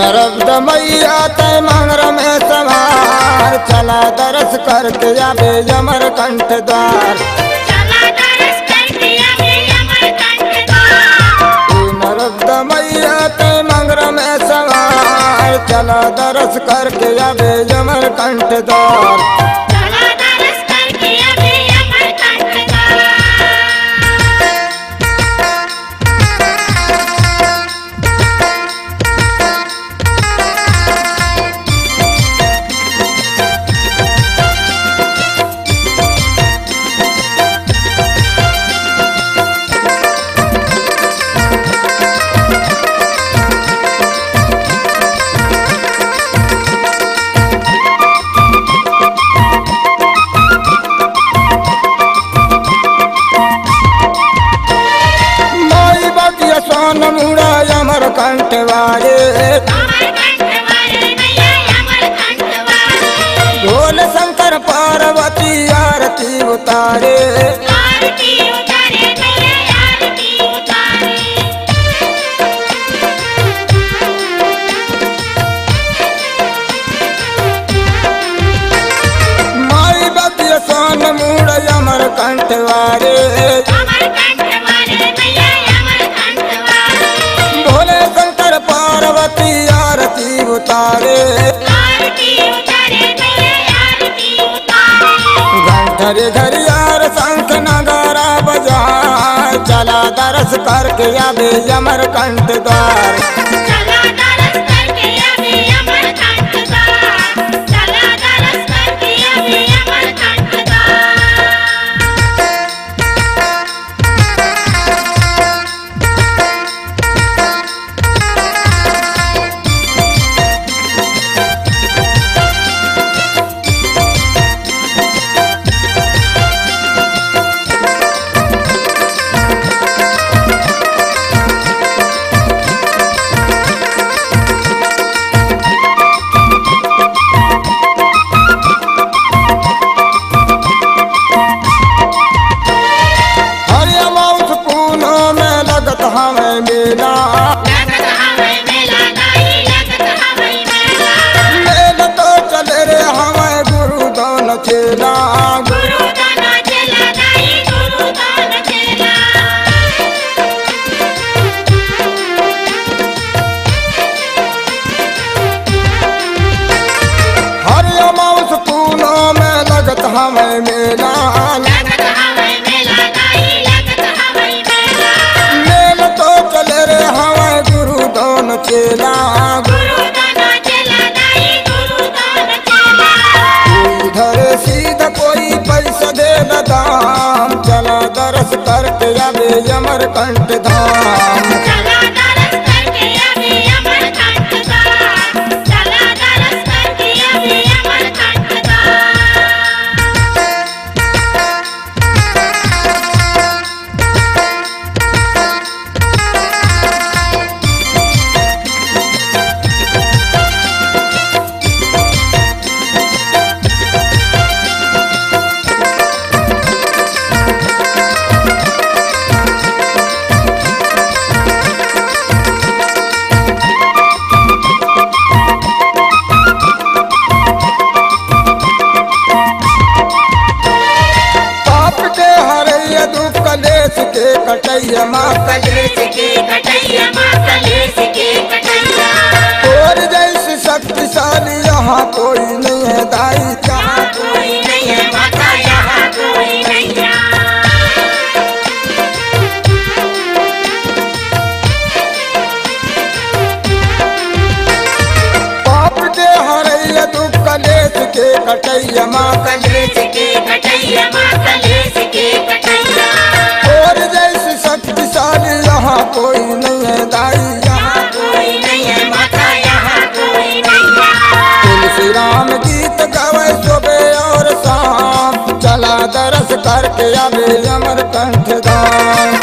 नरब्द मैया तय मंगर में सवार चला दरस करके आवे अमर कंठ द्वार। नरब्द मैया तय मंगर में सवार चला दरस करके आवे अमर कंठ द्वार। सोन मुड़ा अमर कंठ वाले भोले शंकर पार्वती आरती उतारे। माई बतिया सोन मुड़ा अमर कंठ वाले पार्वती आरती उतारे। घंटरे घरियार शंख नगारा बजाए चला दरस करके आवे अमर कंठ द्वार। हमें मेला मेला तो चले रे हमें गुरु दोनों चेला। हरियम पूनों में लगत हमें मेला चेला। उधर सीधा कोई पैसा दे दाम चला दरस करके आवे अमर कंठ धाम। कटैया माँ कलेश के कटैया माँ कलेश के कटैया और जैसे शक्तिशाली यहाँ कोई नहीं है दाई। यहाँ कोई नहीं है माता यहाँ कोई नहीं है। पाप के हरैया दुख कलेश के कटैया माँ कलेश के कटैया माँ कलेश के कटैया और जैसे शक्तिशाली यहाँ कोई नहीं है दाई। यहाँ कोई नहीं है माता यहाँ कोई नहीं है। तुलसी राम गीत गावे सुबह और शाम चला दरस करके आवे अमर कंठ धाम।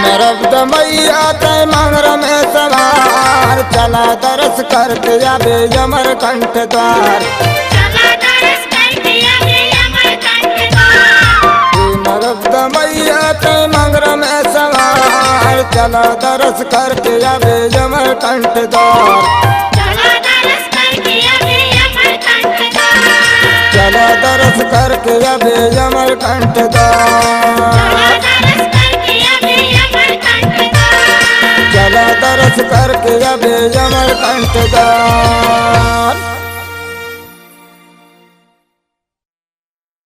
नरब्द मैया तय मंगर में सवार चला दरस करके आवे अमर कंठ द्वार। चला दरस करके अबे अमर कंठदार, चला दरस करके अबे अमर कंठदार, चला दरस करके अबे अमर कंठदार, चला दरस करके अबे अमर कंठदार। चला दरस करके अबे अमर कंठदार।